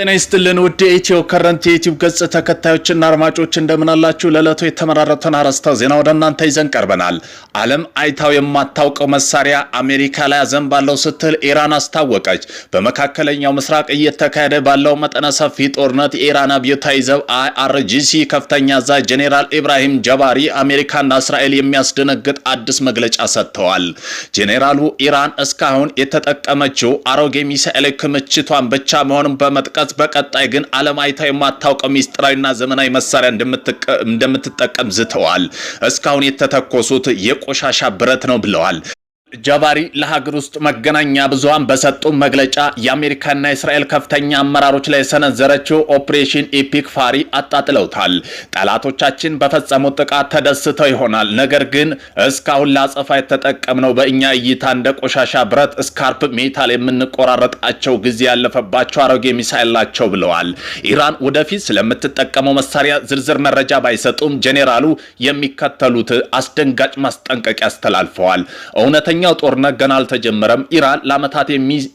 ጤና ይስጥልን ውድ ኢትዮ ከረንት ዩቲዩብ ገጽ ተከታዮችና አድማጮች እንደምን አላችሁ? ለዕለቱ የተመራረጡን አርዕስተ ዜና ወደ እናንተ ይዘን ቀርበናል። ዓለም አይታው የማታውቀው መሳሪያ አሜሪካ ላይ አዘንባለሁ ስትል ኢራን አስታወቀች። በመካከለኛው ምስራቅ እየተካሄደ ባለው መጠነ ሰፊ ጦርነት የኢራን አብዮታዊ ዘብ IRGC ከፍተኛ አዛዥ ጄኔራል ኢብራሂም ጃባሪ አሜሪካና እስራኤል የሚያስደነግጥ አዲስ መግለጫ ሰጥተዋል። ጄኔራሉ ኢራን እስካሁን የተጠቀመችው አሮጌ ሚሳኤል ክምችቷን ብቻ መሆኑን በመጥቀስ በቀጣይ ግን ዓለም አይታው የማታውቀው ሚስጥራዊና ዘመናዊ መሳሪያ እንደምትጠቀም ዝተዋል። እስካሁን የተተኮሱት የቆሻሻ ብረት ነው ብለዋል። ጃባሪ ለሀገር ውስጥ መገናኛ ብዙሃን በሰጡ መግለጫ የአሜሪካና የእስራኤል ከፍተኛ አመራሮች ላይ የሰነዘረችው ኦፕሬሽን ኢፒክ ፋሪ አጣጥለውታል። ጠላቶቻችን በፈጸሙት ጥቃት ተደስተው ይሆናል፣ ነገር ግን እስካሁን ላጸፋ የተጠቀምነው በእኛ እይታ እንደ ቆሻሻ ብረት፣ ስካርፕ ሜታል የምንቆራረጣቸው ጊዜ ያለፈባቸው አሮጌ ሚሳኤል ናቸው ብለዋል። ኢራን ወደፊት ስለምትጠቀመው መሳሪያ ዝርዝር መረጃ ባይሰጡም ጄኔራሉ የሚከተሉት አስደንጋጭ ማስጠንቀቂያ አስተላልፈዋል። እውነተኛው ጦርነት ገና አልተጀመረም። ኢራን ለዓመታት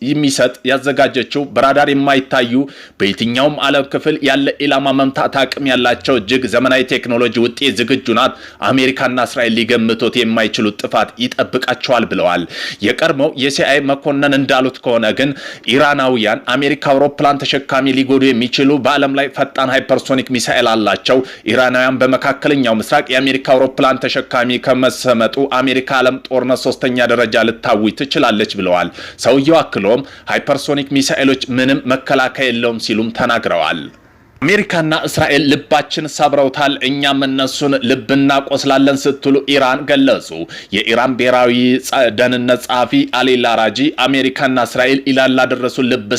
የሚሰጥ ያዘጋጀችው በራዳር የማይታዩ በየትኛውም ዓለም ክፍል ያለ ኢላማ መምታት አቅም ያላቸው እጅግ ዘመናዊ ቴክኖሎጂ ውጤት ዝግጁ ናት። አሜሪካና እስራኤል ሊገምቱት የማይችሉት ጥፋት ይጠብቃቸዋል ብለዋል። የቀድሞው የሲአይኤ መኮንን እንዳሉት ከሆነ ግን ኢራናውያን አሜሪካ አውሮፕላን ተሸካሚ ሊጎዱ የሚችሉ በዓለም ላይ ፈጣን ሃይፐርሶኒክ ሚሳኤል አላቸው። ኢራናውያን በመካከለኛው ምስራቅ የአሜሪካ አውሮፕላን ተሸካሚ ከመሰመጡ አሜሪካ ዓለም ጦርነት ሶስተኛ ደረጃ ልታውጅ ትችላለች ብለዋል። ሰውየው አክሎም ሃይፐርሶኒክ ሚሳኤሎች ምንም መከላከያ የለውም ሲሉም ተናግረዋል። አሜሪካና እስራኤል ልባችን ሰብረውታል፣ እኛም እነሱን ልብና ቆስላለን ስትሉ ኢራን ገለጹ። የኢራን ብሔራዊ ደህንነት ጸሐፊ አሊ ላራጂ አሜሪካና እስራኤል ኢላን ላደረሱ ልብ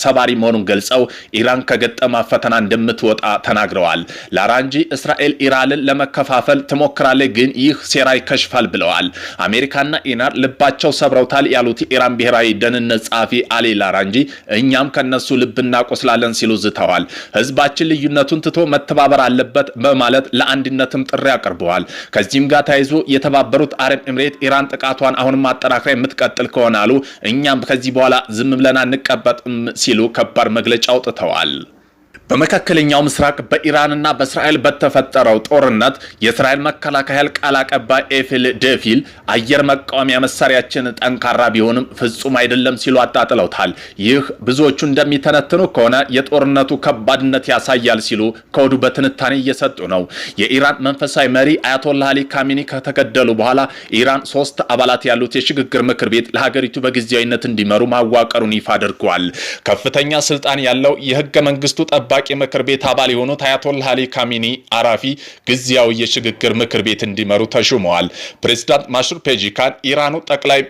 ሰባሪ መሆኑን ገልጸው ኢራን ከገጠማ ፈተና እንደምትወጣ ተናግረዋል። ላራንጂ እስራኤል ኢራንን ለመከፋፈል ትሞክራለች፣ ግን ይህ ሴራ ይከሽፋል ብለዋል። አሜሪካና ኢራን ልባቸው ሰብረውታል ያሉት የኢራን ብሔራዊ ደህንነት ጸሐፊ አሊ ላራንጂ እኛም ከነሱ ልብና ቆስላለን ሲሉ ዝተዋል። ህዝባችን ልዩነቱን ትቶ መተባበር አለበት በማለት ለአንድነትም ጥሪ አቅርበዋል። ከዚህም ጋር ተያይዞ የተባበሩት አረብ ኤምሬት ኢራን ጥቃቷን አሁንም ማጠናከር የምትቀጥል ከሆነ አሉ እኛም ከዚህ በኋላ ዝም ብለን አንቀበጥም ሲሉ ከባድ መግለጫ አውጥተዋል። በመካከለኛው ምስራቅ በኢራንና በእስራኤል በተፈጠረው ጦርነት የእስራኤል መከላከያ ቃል አቀባይ ኤፊል ደፊል አየር መቃወሚያ መሳሪያችን ጠንካራ ቢሆንም ፍጹም አይደለም ሲሉ አጣጥለውታል። ይህ ብዙዎቹ እንደሚተነትኑ ከሆነ የጦርነቱ ከባድነት ያሳያል ሲሉ ከወዱ በትንታኔ እየሰጡ ነው። የኢራን መንፈሳዊ መሪ አያቶላህ አሊ ካሚኒ ከተገደሉ በኋላ ኢራን 3 አባላት ያሉት የሽግግር ምክር ቤት ለሀገሪቱ በጊዜያዊነት እንዲመሩ ማዋቀሩን ይፋ አድርጓል። ከፍተኛ ስልጣን ያለው የህገ መንግስቱ ጠባቂ ምክር ቤት አባል የሆኑት አያቶላህ አሊ ካሚኒ አራፊ ጊዜያዊ የሽግግር ምክር ቤት እንዲመሩ ተሹመዋል። ፕሬዝዳንት ማሹር ፔጂካን ኢራኑ ጠቅላይ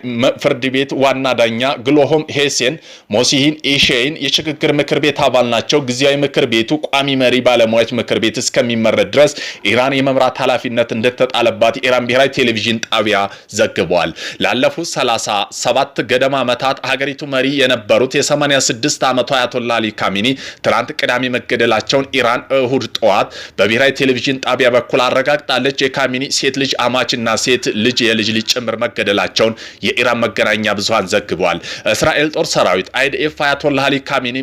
ፍርድ ቤት ዋና ዳኛ ግሎሆም ሄሴን ሞሲሂን ኢሼይን የሽግግር ምክር ቤት አባል ናቸው። ጊዜያዊ ምክር ቤቱ ቋሚ መሪ ባለሙያዎች ምክር ቤት እስከሚመረጥ ድረስ ኢራን የመምራት ኃላፊነት እንደተጣለባት የኢራን ብሔራዊ ቴሌቪዥን ጣቢያ ዘግቧል። ላለፉት 37 ገደማ ዓመታት ሀገሪቱ መሪ የነበሩት የ86 ዓመቱ አያቶላህ አሊ ካሚኒ ትናንት ቅዳሜ መገደላቸውን ኢራን እሁድ ጠዋት በብሔራዊ ቴሌቪዥን ጣቢያ በኩል አረጋግጣለች። የካሚኒ ሴት ልጅ አማችና ሴት ልጅ የልጅ ልጅ ጭምር መገደላቸውን የኢራን መገናኛ ብዙሃን ዘግቧል። እስራኤል ጦር ሰራዊት አይዲኤፍ አያቶላህ አሊ ካሚኒ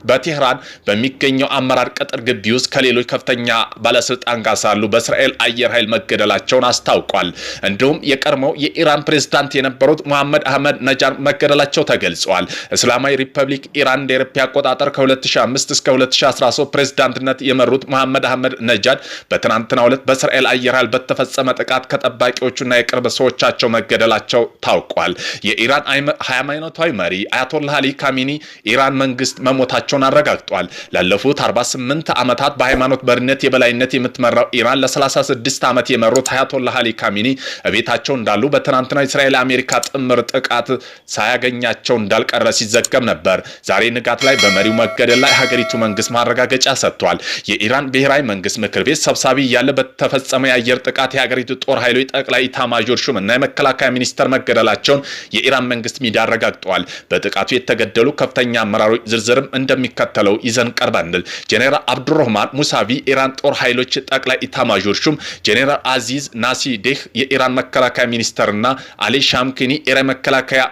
በቴህራን በሚገኘው አመራር ቅጥር ግቢ ውስጥ ከሌሎች ከፍተኛ ባለስልጣን ጋር ሳሉ በእስራኤል አየር ኃይል መገደላቸውን አስታውቋል። እንዲሁም የቀድሞው የኢራን ፕሬዝዳንት የነበሩት መሐመድ አህመድ ነጃድ መገደላቸው ተገልጿል። እስላማዊ ሪፐብሊክ ኢራን እንደ አውሮፓ አቆጣጠር ከ2005 እስከ 2013 ፕሬዝዳንትነት የመሩት መሐመድ አህመድ ነጃድ በትናንትናው ዕለት በእስራኤል አየር ኃይል በተፈጸመ ጥቃት ከጠባቂዎቹና የቅርብ ሰዎቻቸው መገደላቸው ታውቋል። የኢራን ሃይማኖታዊ መሪ አያቶላህ አሊ ካሚኒ ኢራን መንግስት መሞታቸውን አረጋግጧል። ላለፉት 48 ዓመታት በሃይማኖት መሪነት የበላይነት የምትመራው ኢራን ለ36 ዓመት የመሩት አያቶላህ አሊ ካሚኒ ቤታቸው እንዳሉ በትናንትናው እስራኤል አሜሪካ ጥምር ጥቃት ሳያገኛቸው እንዳልቀረ ሲዘገብ ነበር። ዛሬ ንጋት ላይ በመሪው መገደል ላይ ሀገሪቱ መንግስት መንግስት ማረጋገጫ ሰጥቷል። የኢራን ብሔራዊ መንግስት ምክር ቤት ሰብሳቢ እያለ በተፈጸመ የአየር ጥቃት የሀገሪቱ ጦር ኃይሎች ጠቅላይ ኢታማዦር ሹም እና የመከላከያ ሚኒስተር መገደላቸውን የኢራን መንግስት ሚዲያ አረጋግጠዋል። በጥቃቱ የተገደሉ ከፍተኛ አመራሮች ዝርዝርም እንደሚከተለው ይዘን ቀርበናል። ጄኔራል አብዱራህማን ሙሳቪ የኢራን ጦር ኃይሎች ጠቅላይ ኢታማዦር ሹም፣ ጄኔራል አዚዝ ናሲዴህ የኢራን መከላከያ ሚኒስተርና አሊ ሻምኪኒ የኢራን መከላከያ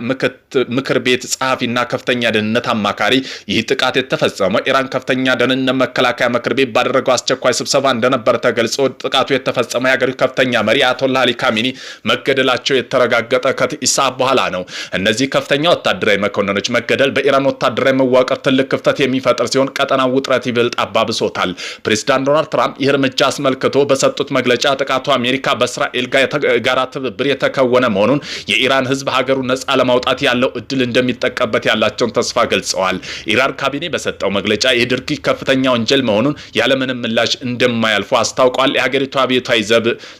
ምክር ቤት ጸሐፊና ከፍተኛ ደህንነት አማካሪ። ይህ ጥቃት የተፈጸመው ኢራን ከፍተኛ ደህንነት መከላከያ ምክር ቤት ባደረገው አስቸኳይ ስብሰባ እንደነበር ተገልጾ ጥቃቱ የተፈጸመው የሀገሪቱ ከፍተኛ መሪ አያቶላህ አሊ ካሚኒ መገደላቸው የተረጋገጠ ከሰዓት በኋላ ነው። እነዚህ ከፍተኛ ወታደራዊ መኮንኖች መገደል በኢራን ወታደራዊ መዋቅር ትልቅ ክፍተት የሚፈጥር ሲሆን ቀጠናው ውጥረት ይበልጥ አባብሶታል። ፕሬዝዳንት ዶናልድ ትራምፕ ይህ እርምጃ አስመልክቶ በሰጡት መግለጫ ጥቃቱ አሜሪካ በእስራኤል ጋር ትብብር የተከወነ መሆኑን፣ የኢራን ህዝብ ሀገሩን ነጻ ለማውጣት ያለው እድል እንደሚጠቀምበት ያላቸውን ተስፋ ገልጸዋል። ኢራን ካቢኔ በሰጠው መግለጫ ይህ ድርጊት ከፍተኛ ወንጀል መሆኑን ያለምንም ምላሽ እንደማያልፉ አስታውቋል። የሀገሪቱ አብዮታዊ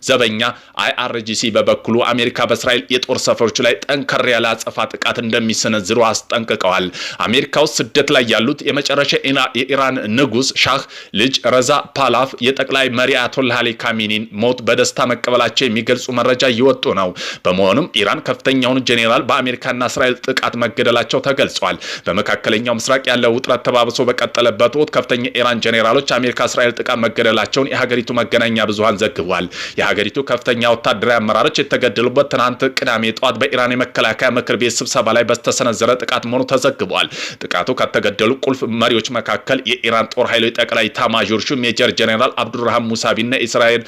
ዘበኛ IRGC በበኩሉ አሜሪካ በእስራኤል የጦር ሰፈሮች ላይ ጠንከር ያለ አጸፋ ጥቃት እንደሚሰነዝሩ አስጠንቅቀዋል። አሜሪካ ውስጥ ስደት ላይ ያሉት የመጨረሻ የኢራን ንጉስ ሻህ ልጅ ረዛ ፓላፍ የጠቅላይ መሪ አያቶላህ አሊ ካሚኒን ሞት በደስታ መቀበላቸው የሚገልጹ መረጃ እየወጡ ነው። በመሆኑም ኢራን ከፍተኛውን ጄኔራል በአሜሪካና እስራኤል ጥቃት መገደላቸው ተገልጿል። በመካከለኛው ምስራቅ ያለው ውጥረት ተባብሶ በቀጠለበት ወቅት ከፍተኛ ኢራን ጄኔራሎች አሜሪካ እስራኤል ጥቃት መገደላቸውን የሀገሪቱ መገናኛ ብዙሃን ዘግቧል። የሀገሪቱ ከፍተኛ ወታደራዊ አመራሮች የተገደሉበት ትናንት ቅዳሜ ጠዋት በኢራን የመከላከያ ምክር ቤት ስብሰባ ላይ በተሰነዘረ ጥቃት መሆኑ ተዘግቧል። ጥቃቱ ከተገደሉ ቁልፍ መሪዎች መካከል የኢራን ጦር ኃይሎች ጠቅላይ ኢታማዦር ሹም ሜጀር ጄኔራል አብዱራህማን ሙሳቪና እስራኤል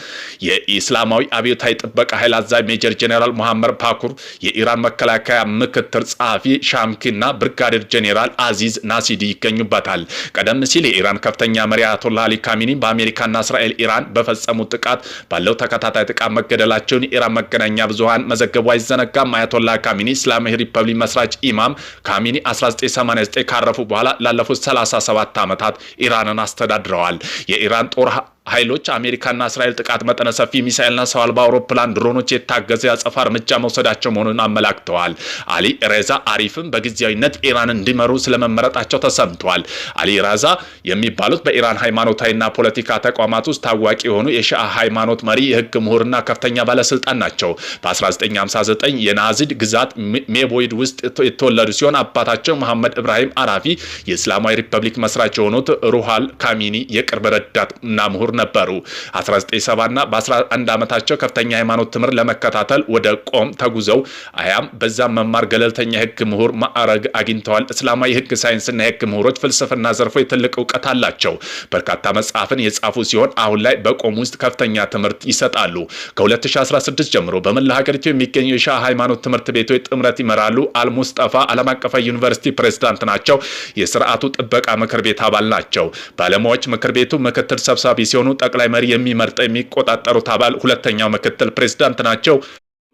የኢስላማዊ አብዮታዊ ጥበቃ ኃይል አዛዥ ሜጀር ጄኔራል መሐመድ ባኩር፣ የኢራን መከላከያ ምክትል ጸሐፊ ሻምኪና ብርጋዴር ጄኔራል አዚዝ ናሲዲ ይገኙበታል። ቀደም ሲል የኢራን ከፍተኛ መሪ አያቶላህ አሊ ካሚኒ በአሜሪካና እስራኤል ኢራን በፈጸሙት ጥቃት ባለው ተከታታይ ጥቃት መገደላቸውን የኢራን መገናኛ ብዙሃን መዘገቡ አይዘነጋም። አያቶላህ ካሚኒ እስላማዊ ሪፐብሊክ መስራች ኢማም ካሚኒ 1989 ካረፉ በኋላ ላለፉት 37 ዓመታት ኢራንን አስተዳድረዋል። የኢራን ጦር ኃይሎች አሜሪካና እስራኤል ጥቃት መጠነ ሰፊ ሚሳኤልና ሰው አልባ አውሮፕላን ድሮኖች የታገዘ ያጸፋ እርምጃ መውሰዳቸው መሆኑን አመላክተዋል። አሊ ሬዛ አሪፍም በጊዜያዊነት ኢራን እንዲመሩ ስለመመረጣቸው ተሰምቷል። አሊ ሬዛ የሚባሉት በኢራን ሃይማኖታዊና ፖለቲካ ተቋማት ውስጥ ታዋቂ የሆኑ የሺአ ሃይማኖት መሪ፣ የህግ ምሁርና ከፍተኛ ባለስልጣን ናቸው። በ1959 የናዝድ ግዛት ሜቦይድ ውስጥ የተወለዱ ሲሆን አባታቸው መሐመድ ኢብራሂም አራፊ የእስላማዊ ሪፐብሊክ መስራች የሆኑት ሩሃል ካሚኒ የቅርብ ረዳትና ምሁር ነበሩ። 1970 እና በ11 ዓመታቸው ከፍተኛ ሃይማኖት ትምህርት ለመከታተል ወደ ቆም ተጉዘው አያም በዛም መማር ገለልተኛ የህግ ምሁር ማዕረግ አግኝተዋል። እስላማዊ የህግ ሳይንስና የህግ ምሁሮች ፍልስፍና ዘርፎች ትልቅ እውቀት አላቸው። በርካታ መጽሐፍን የጻፉ ሲሆን አሁን ላይ በቆም ውስጥ ከፍተኛ ትምህርት ይሰጣሉ። ከ2016 ጀምሮ በመላ ሀገሪቱ የሚገኙ የሺአ ሃይማኖት ትምህርት ቤቶች ጥምረት ይመራሉ። አልሙስጠፋ ዓለም አቀፍ ዩኒቨርሲቲ ፕሬዝዳንት ናቸው። የስርዓቱ ጥበቃ ምክር ቤት አባል ናቸው። ባለሙያዎች ምክር ቤቱ ምክትል ሰብሳቢ ሲሆኑ ጠቅላይ መሪ የሚመርጠው የሚቆጣጠሩት አባል ሁለተኛው ምክትል ፕሬዝዳንት ናቸው።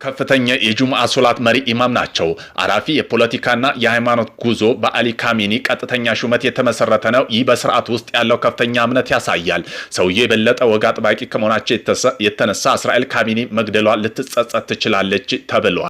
ከፍተኛ የጁምዓ ሶላት መሪ ኢማም ናቸው። አራፊ የፖለቲካና የሃይማኖት ጉዞ በአሊ ካሚኒ ቀጥተኛ ሹመት የተመሰረተ ነው። ይህ በስርዓት ውስጥ ያለው ከፍተኛ እምነት ያሳያል። ሰውዬው የበለጠ ወግ አጥባቂ ከመሆናቸው የተነሳ እስራኤል ካሚኒ መግደሏ ልትጸጸት ትችላለች ተብሏል።